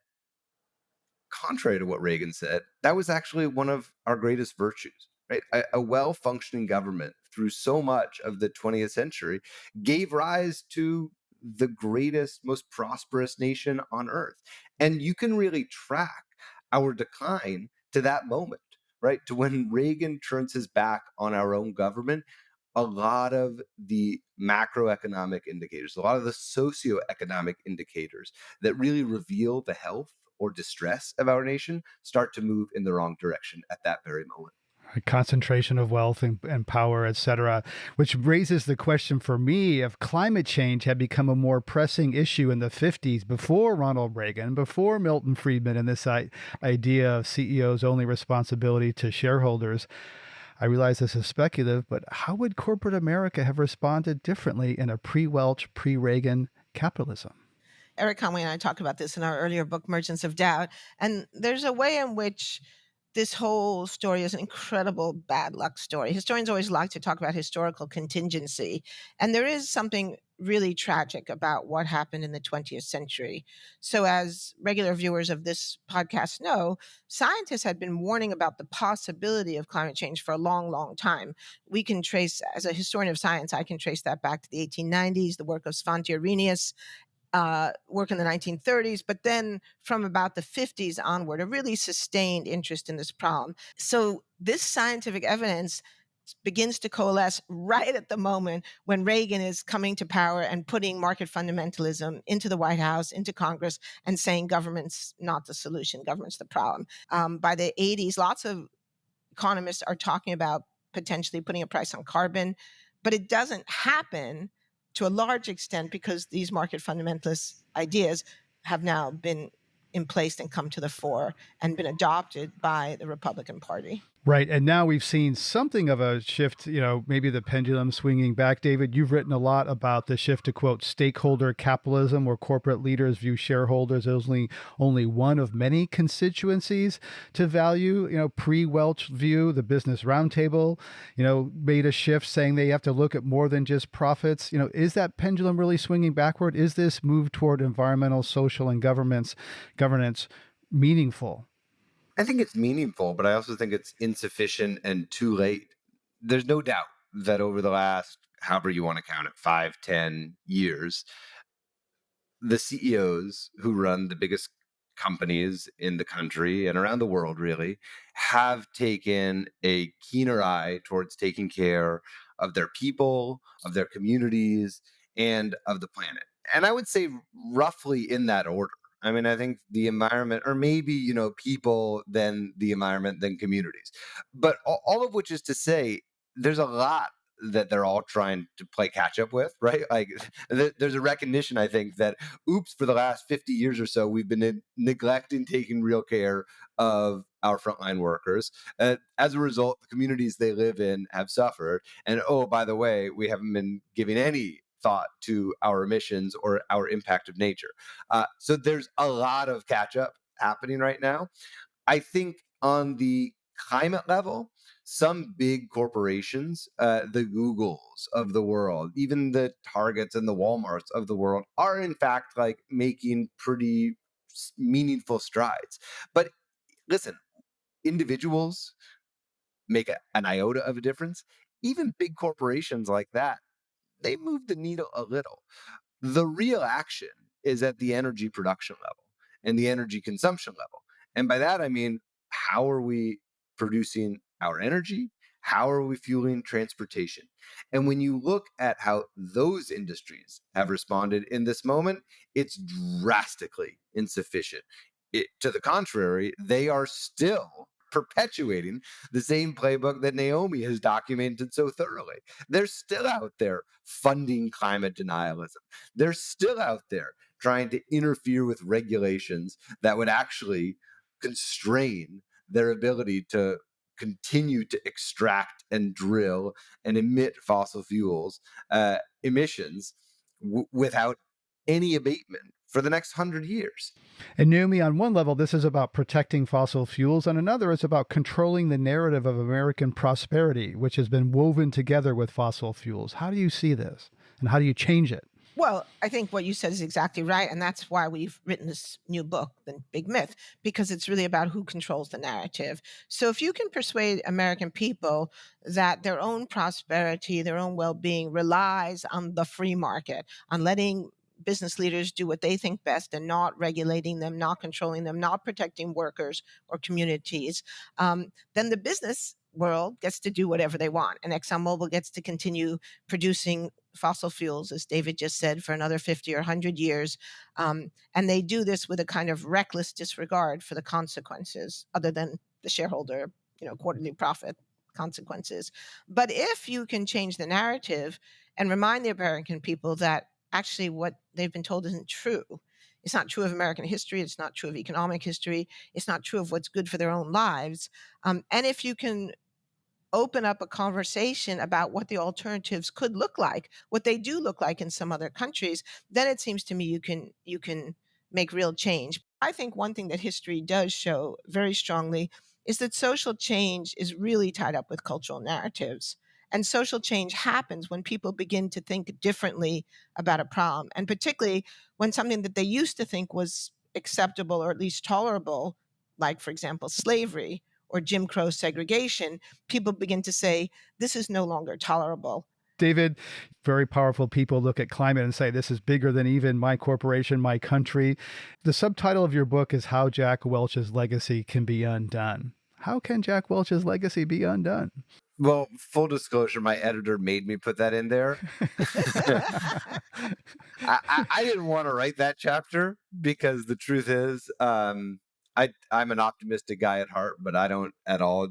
contrary to what Reagan said, that was actually one of our greatest virtues, right? A well-functioning government through so much of the 20th century gave rise to the greatest, most prosperous nation on earth. And you can really track our decline to that moment, right? To when Reagan turns his back on our own government. A lot of the macroeconomic indicators, a lot of the socioeconomic indicators that really reveal the health or distress of our nation start to move in the wrong direction at that very moment. Concentration of wealth and power, et cetera, which raises the question for me, if climate change had become a more pressing issue in the 50s, before Ronald Reagan, before Milton Friedman, and this idea of CEOs' only responsibility to shareholders. I realize this is speculative, but how would corporate America have responded differently in a pre-Welch, pre-Reagan capitalism? Eric Conway and I talk about this in our earlier book, Merchants of Doubt. And there's a way in which this whole story is an incredible bad luck story. Historians always like to talk about historical contingency. And there is something really tragic about what happened in the 20th century. So, as regular viewers of this podcast know, scientists had been warning about the possibility of climate change for a long, long time. We can trace, as a historian of science, I can trace that back to the 1890s, the work of Svante Arrhenius, work in the 1930s, but then from about the 50s onward, a really sustained interest in this problem. So this scientific evidence begins to coalesce right at the moment when Reagan is coming to power and putting market fundamentalism into the White House, into Congress, and saying government's not the solution, government's the problem. By the 80s, lots of economists are talking about potentially putting a price on carbon, but it doesn't happen to a large extent because these market fundamentalist ideas have now been in place and come to the fore and been adopted by the Republican Party. Right. And now we've seen something of a shift, maybe the pendulum swinging back. David, you've written a lot about the shift to, quote, stakeholder capitalism, where corporate leaders view shareholders as only one of many constituencies to value. Pre-Welch view, the Business Roundtable, made a shift saying they have to look at more than just profits. Is that pendulum really swinging backward? Is this move toward environmental, social, and governance meaningful? I think it's meaningful, but I also think it's insufficient and too late. There's no doubt that over the last, however you want to count it, 5, 10 years, the CEOs who run the biggest companies in the country and around the world really have taken a keener eye towards taking care of their people, of their communities, and of the planet. And I would say roughly in that order. I mean, I think the environment, or maybe, people, then the environment, then communities. But all of which is to say, there's a lot that they're all trying to play catch up with, right? Like there's a recognition, I think, that oops, for the last 50 years or so, we've been neglecting taking real care of our frontline workers. As a result, the communities they live in have suffered. And oh, by the way, we haven't been giving any thought to our emissions or our impact of nature. So there's a lot of catch up happening right now. I think on the climate level, some big corporations, the Googles of the world, even the Targets and the Walmarts of the world, are in fact like making pretty meaningful strides. But listen, individuals make an iota of a difference. Even big corporations like that, they move the needle a little. The real action is at the energy production level and the energy consumption level. And by that, I mean, how are we producing our energy? How are we fueling transportation? And when you look at how those industries have responded in this moment, it's drastically insufficient. To the contrary, they are still perpetuating the same playbook that Naomi has documented so thoroughly. They're still out there funding climate denialism. They're still out there trying to interfere with regulations that would actually constrain their ability to continue to extract and drill and emit fossil fuels emissions without any abatement for the next 100 years. And Naomi, on one level, this is about protecting fossil fuels. On another, it's about controlling the narrative of American prosperity, which has been woven together with fossil fuels. How do you see this? And how do you change it? Well, I think what you said is exactly right. And that's why we've written this new book, The Big Myth, because it's really about who controls the narrative. So if you can persuade American people that their own prosperity, their own well-being relies on the free market, on letting business leaders do what they think best and not regulating them, not controlling them, not protecting workers or communities, then the business world gets to do whatever they want. And ExxonMobil gets to continue producing fossil fuels, as David just said, for another 50 or 100 years. And they do this with a kind of reckless disregard for the consequences, other than the shareholder, quarterly profit consequences. But if you can change the narrative and remind the American people that actually what they've been told isn't true, it's not true of American history, it's not true of economic history, it's not true of what's good for their own lives. And if you can open up a conversation about what the alternatives could look like, what they do look like in some other countries, then it seems to me you can make real change. I think one thing that history does show very strongly is that social change is really tied up with cultural narratives. And social change happens when people begin to think differently about a problem, and particularly when something that they used to think was acceptable or at least tolerable, like, for example, slavery or Jim Crow segregation, people begin to say, this is no longer tolerable. David, very powerful people look at climate and say, this is bigger than even my corporation, my country. The subtitle of your book is How Jack Welch's Legacy Can Be Undone. How can Jack Welch's legacy be undone? Well, full disclosure, my editor made me put that in there. I didn't want to write that chapter because the truth is, I'm an optimistic guy at heart, but I don't at all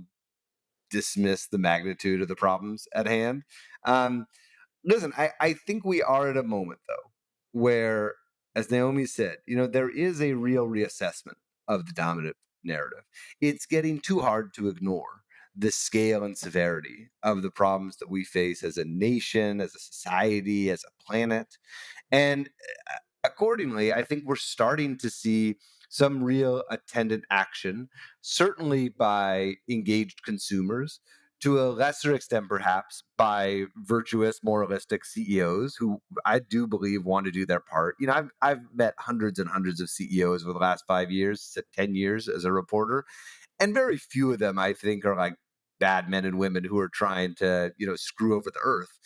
dismiss the magnitude of the problems at hand. Listen, I think we are at a moment, though, where, as Naomi said, there is a real reassessment of the dominant narrative. It's getting too hard to ignore the scale and severity of the problems that we face as a nation, as a society, as a planet. And accordingly, I think we're starting to see some real attendant action, certainly by engaged consumers, to a lesser extent, perhaps, by virtuous, moralistic CEOs who I do believe want to do their part. I've met hundreds and hundreds of CEOs over the last 5 years, 10 years as a reporter, and very few of them, I think, are like bad men and women who are trying to, screw over the earth.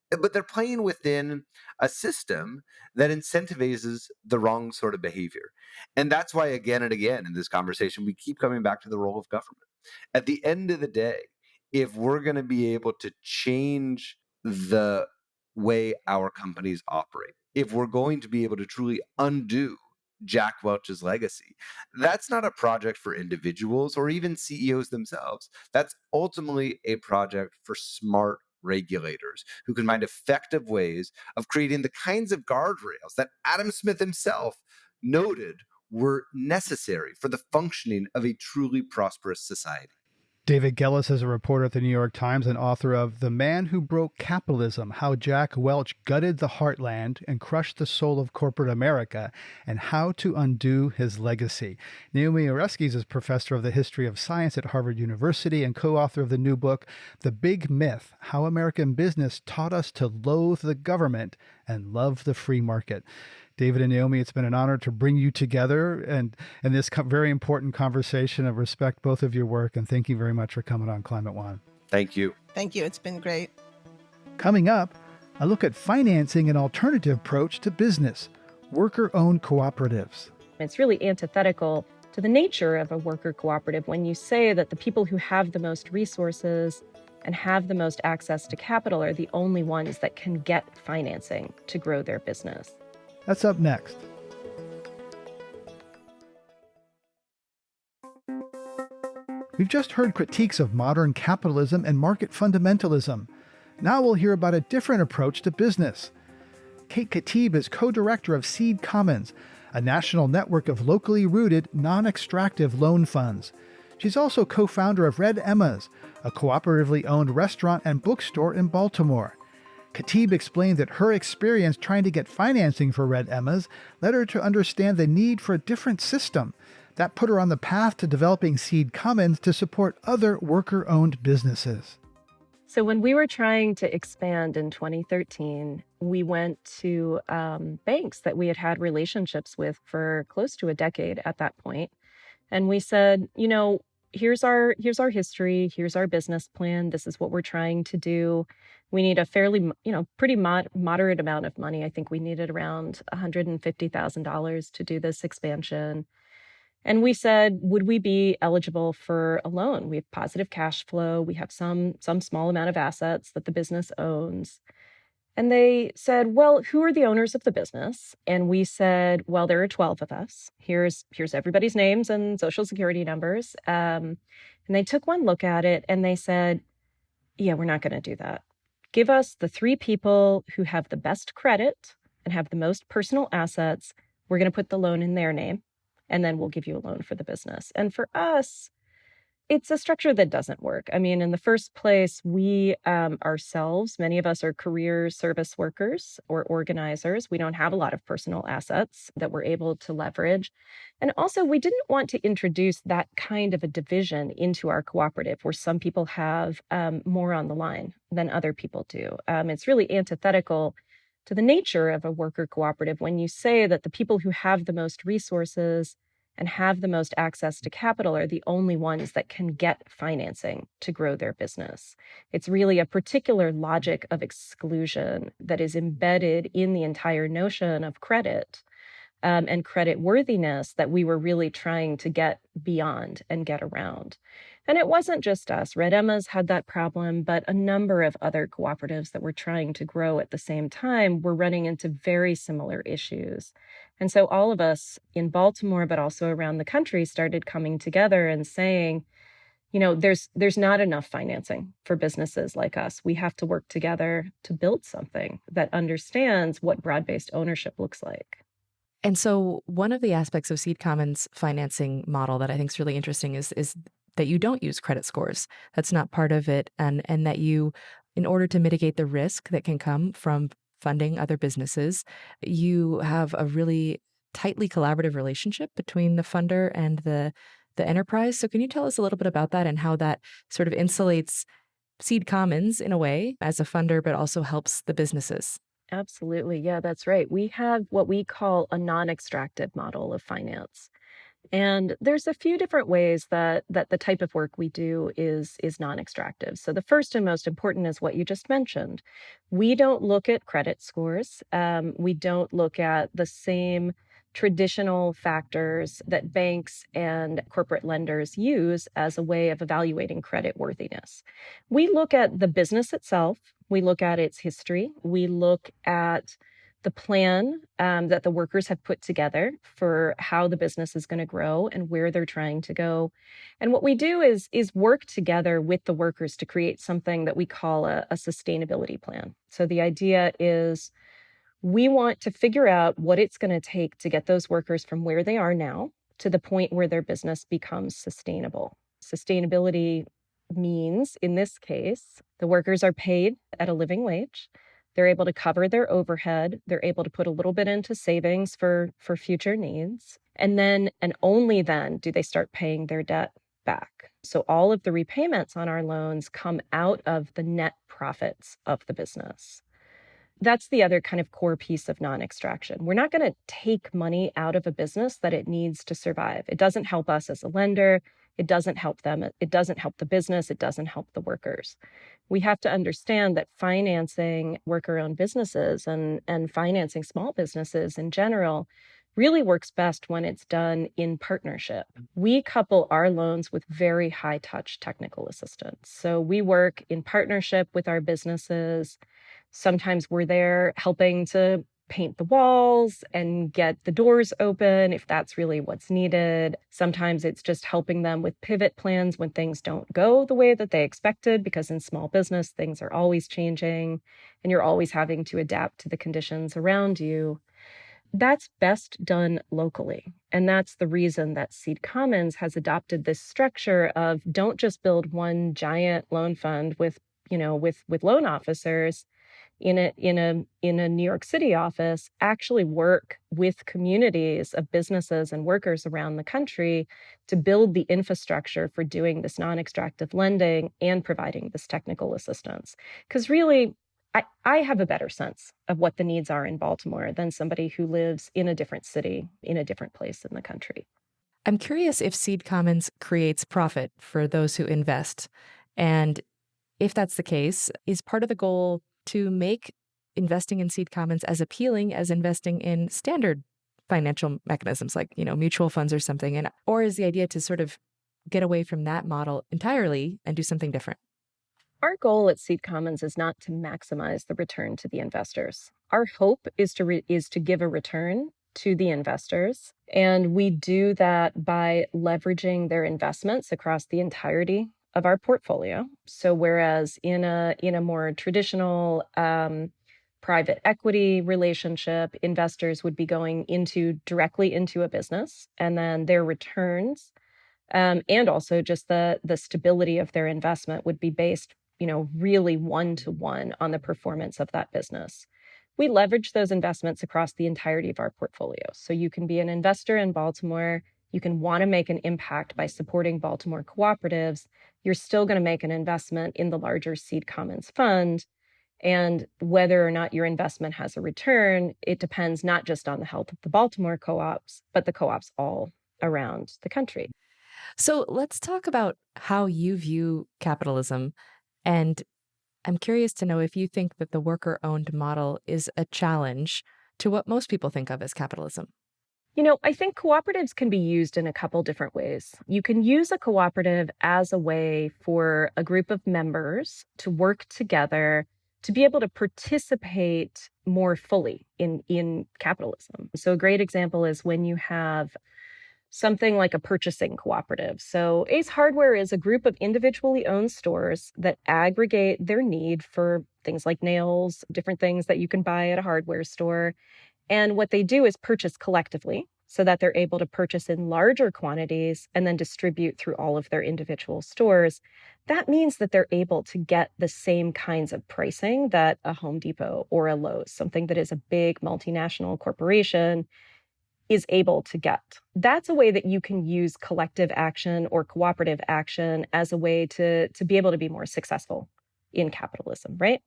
But they're playing within a system that incentivizes the wrong sort of behavior. And that's why, again and again, in this conversation, we keep coming back to the role of government. At the end of the day, if we're going to be able to change the way our companies operate, if we're going to be able to truly undo Jack Welch's legacy, that's not a project for individuals or even CEOs themselves. That's ultimately a project for smart regulators who can find effective ways of creating the kinds of guardrails that Adam Smith himself noted were necessary for the functioning of a truly prosperous society. David Gellis is a reporter at the New York Times and author of The Man Who Broke Capitalism, How Jack Welch Gutted the Heartland and Crushed the Soul of Corporate America, and How to Undo His Legacy. Naomi Oreskes is professor of the history of science at Harvard University and co-author of the new book, The Big Myth, How American Business Taught Us to Loathe the Government and Love the Free Market. David and Naomi, it's been an honor to bring you together and this very important conversation. I respect both of your work, and thank you very much for coming on Climate One. Thank you. Thank you. It's been great. Coming up, a look at financing an alternative approach to business, worker-owned cooperatives. It's really antithetical to the nature of a worker cooperative when you say that the people who have the most resources and have the most access to capital are the only ones that can get financing to grow their business. That's up next. We've just heard critiques of modern capitalism and market fundamentalism. Now we'll hear about a different approach to business. Kate Khatib is co-director of Seed Commons, a national network of locally rooted, non-extractive loan funds. She's also co-founder of Red Emma's, a cooperatively owned restaurant and bookstore in Baltimore. Khatib explained that her experience trying to get financing for Red Emma's led her to understand the need for a different system. That put her on the path to developing Seed Commons to support other worker-owned businesses. So when we were trying to expand in 2013, we went to banks that we had had relationships with for close to a decade at that point. And we said, here's our history, here's our business plan, this is what we're trying to do. We need a fairly, pretty moderate amount of money. I think we needed around $150,000 to do this expansion. And we said, would we be eligible for a loan? We have positive cash flow. We have some small amount of assets that the business owns. And they said, well, who are the owners of the business? And we said, well, there are 12 of us. Here's everybody's names and social security numbers. And they took one look at it and they said, yeah, we're not going to do that. Give us the 3 people who have the best credit and have the most personal assets. We're going to put the loan in their name. And then we'll give you a loan for the business. And for us, it's a structure that doesn't work. I mean, in the first place, we ourselves, many of us are career service workers or organizers. We don't have a lot of personal assets that we're able to leverage. And also, we didn't want to introduce that kind of a division into our cooperative where some people have more on the line than other people do. It's really antithetical to the nature of a worker cooperative when you say that the people who have the most resources and have the most access to capital are the only ones that can get financing to grow their business. It's really a particular logic of exclusion that is embedded in the entire notion of credit and credit worthiness that we were really trying to get beyond and get around. And it wasn't just us. Red Emma's had that problem, but a number of other cooperatives that were trying to grow at the same time were running into very similar issues. And so all of us in Baltimore, but also around the country, started coming together and saying, there's not enough financing for businesses like us. We have to work together to build something that understands what broad-based ownership looks like. And so one of the aspects of Seed Commons financing model that I think is really interesting is that you don't use credit scores. That's not part of it. And that you, in order to mitigate the risk that can come from funding other businesses, you have a really tightly collaborative relationship between the funder and the enterprise. So can you tell us a little bit about that and how that sort of insulates Seed Commons in a way as a funder, but also helps the businesses? Absolutely. Yeah, that's right. We have what we call a non-extractive model of finance. And there's a few different ways that the type of work we do is non-extractive. So the first and most important is what you just mentioned. We don't look at credit scores. We don't look at the same traditional factors that banks and corporate lenders use as a way of evaluating credit worthiness. We look at the business itself. We look at its history. We look at the plan that the workers have put together for how the business is going to grow and where they're trying to go. And what we do is work together with the workers to create something that we call a sustainability plan. So the idea is we want to figure out what it's going to take to get those workers from where they are now to the point where their business becomes sustainable. Sustainability means, in this case, the workers are paid at a living wage. They're able to cover their overhead. They're able to put a little bit into savings for future needs. And then, and only then, do they start paying their debt back. So all of the repayments on our loans come out of the net profits of the business. That's the other kind of core piece of non-extraction. We're not going to take money out of a business that it needs to survive. It doesn't help us as a lender. It doesn't help them. It doesn't help the business. It doesn't help the workers. We have to understand that financing worker-owned businesses and financing small businesses in general really works best when it's done in partnership. We couple our loans with very high-touch technical assistance. So we work in partnership with our businesses. Sometimes we're there helping to paint the walls and get the doors open if that's really what's needed. Sometimes it's just helping them with pivot plans when things don't go the way that they expected, because in small business, things are always changing and you're always having to adapt to the conditions around you. That's best done locally. And that's the reason that Seed Commons has adopted this structure of don't just build one giant loan fund with loan officers in a New York City office, actually work with communities of businesses and workers around the country to build the infrastructure for doing this non-extractive lending and providing this technical assistance. Because really, I have a better sense of what the needs are in Baltimore than somebody who lives in a different city, in a different place in the country. I'm curious if Seed Commons creates profit for those who invest. And if that's the case, is part of the goal to make investing in Seed Commons as appealing as investing in standard financial mechanisms like, mutual funds or something? Or is the idea to sort of get away from that model entirely and do something different? Our goal at Seed Commons is not to maximize the return to the investors. Our hope is to give a return to the investors, and we do that by leveraging their investments across the entirety of our portfolio. So whereas in a more traditional private equity relationship, investors would be going directly into a business, and then their returns and also just the stability of their investment would be based really one-to-one on the performance of that business. We leverage those investments across the entirety of our portfolio. So you can be an investor in Baltimore. You can want to make an impact by supporting Baltimore cooperatives. You're still going to make an investment in the larger Seed Commons fund. And whether or not your investment has a return, it depends not just on the health of the Baltimore co-ops, but the co-ops all around the country. So let's talk about how you view capitalism. And I'm curious to know if you think that the worker-owned model is a challenge to what most people think of as capitalism. I think cooperatives can be used in a couple different ways. You can use a cooperative as a way for a group of members to work together to be able to participate more fully in capitalism. So a great example is when you have something like a purchasing cooperative. So Ace Hardware is a group of individually owned stores that aggregate their need for things like nails, different things that you can buy at a hardware store. And what they do is purchase collectively so that they're able to purchase in larger quantities and then distribute through all of their individual stores. That means that they're able to get the same kinds of pricing that a Home Depot or a Lowe's, something that is a big multinational corporation, is able to get. That's a way that you can use collective action or cooperative action as a way to be able to be more successful in capitalism, right?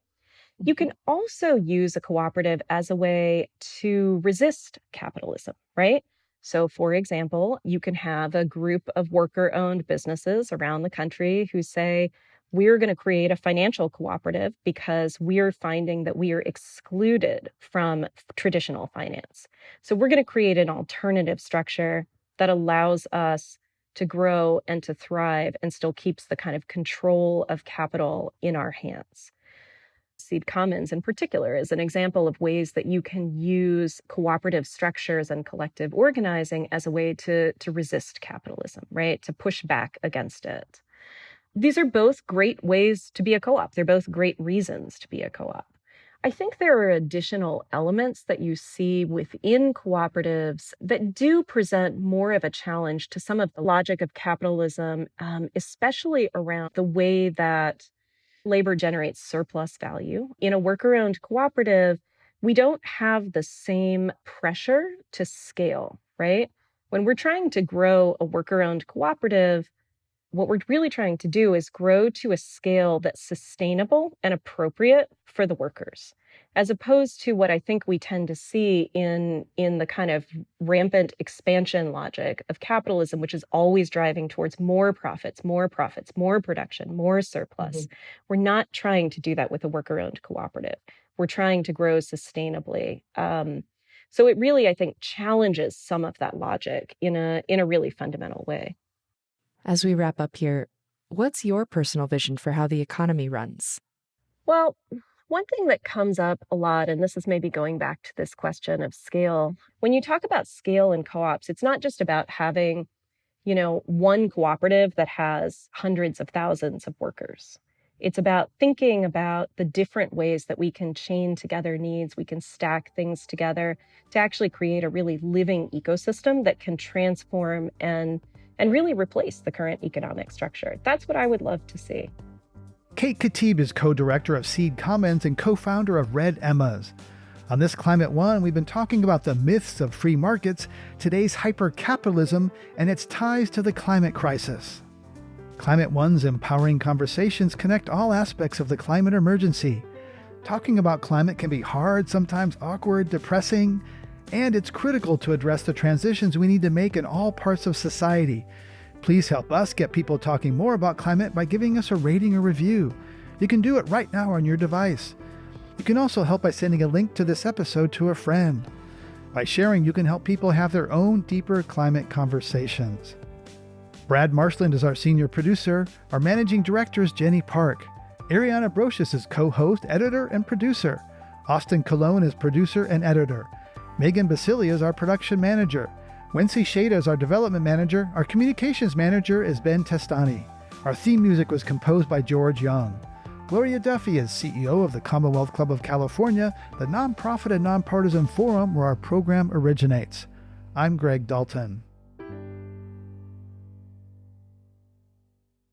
You can also use a cooperative as a way to resist capitalism, right? So, for example, you can have a group of worker-owned businesses around the country who say, we're going to create a financial cooperative because we're finding that we are excluded from traditional finance. So we're going to create an alternative structure that allows us to grow and to thrive and still keeps the kind of control of capital in our hands. Seed Commons in particular is an example of ways that you can use cooperative structures and collective organizing as a way to resist capitalism, right? To push back against it. These are both great ways to be a co-op. They're both great reasons to be a co-op. I think there are additional elements that you see within cooperatives that do present more of a challenge to some of the logic of capitalism, especially around the way that labor generates surplus value. In a worker-owned cooperative, we don't have the same pressure to scale, right? When we're trying to grow a worker-owned cooperative, what we're really trying to do is grow to a scale that's sustainable and appropriate for the workers. as opposed to what I think we tend to see in the kind of rampant expansion logic of capitalism, which is always driving towards more profits, more production, more surplus. We're not trying to do that with a worker-owned cooperative. We're trying to grow sustainably. So it really, I think, challenges some of that logic in a really fundamental way. As we wrap up here, what's your personal vision for how the economy runs? Well, one thing that comes up a lot, and this is maybe going back to this question of scale, when you talk about scale in co-ops, it's not just about having, one cooperative that has hundreds of thousands of workers. It's about thinking about the different ways that we can chain together needs, we can stack things together to actually create a really living ecosystem that can transform and really replace the current economic structure. That's what I would love to see. Kate Khatib is co-director of Seed Commons and co-founder of Red Emmas. On this Climate One, we've been talking about the myths of free markets, today's hyper-capitalism, and its ties to the climate crisis. Climate One's empowering conversations connect all aspects of the climate emergency. Talking about climate can be hard, sometimes awkward, depressing, and it's critical to address the transitions we need to make in all parts of society. Please help us get people talking more about climate by giving us a rating or review. You can do it right now on your device. You can also help by sending a link to this episode to a friend. By sharing, you can help people have their own deeper climate conversations. Brad Marshland is our senior producer. Our managing director is Jenny Park. Ariana Brocious is co-host, editor, and producer. Austin Colon is producer and editor. Megan Basilia is our production manager. Wency Shada is our development manager. Our communications manager is Ben Testani. Our theme music was composed by George Young. Gloria Duffy is CEO of the Commonwealth Club of California, the nonprofit and nonpartisan forum where our program originates. I'm Greg Dalton.